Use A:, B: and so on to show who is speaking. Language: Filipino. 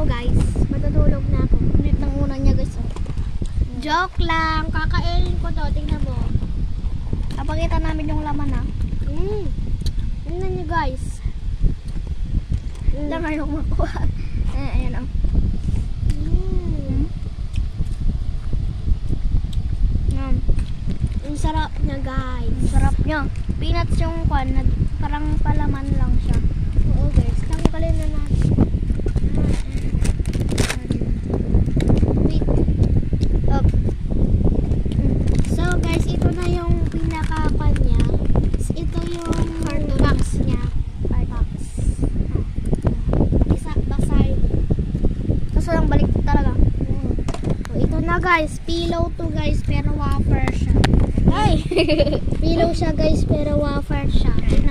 A: ako guys. Matutulog na ako.
B: Ulit ng una niya guys. Oh.
A: Joke lang. Kakainin ko to. Tingnan mo.
B: Papakita namin yung laman ha.
A: Tingnan nyo guys.
B: Laman yung makuha. Ayan oh.
A: Ang sarap niya guys.
B: Ang sarap niya. Peanuts yung kwan. Parang palaman lang siya.
A: Oo guys. Tanggalin na natin. Wait.
B: Up.
A: So guys, ito na yung pinaka-kwan niya. Ito yung box niya. Box. Isa basay.
B: Tapos walang balik talaga.
A: So, ito na guys. Pillow to guys. Pero wafer siya.
B: Ay!
A: Pillow siya guys. Pero wafer siya. Tingnan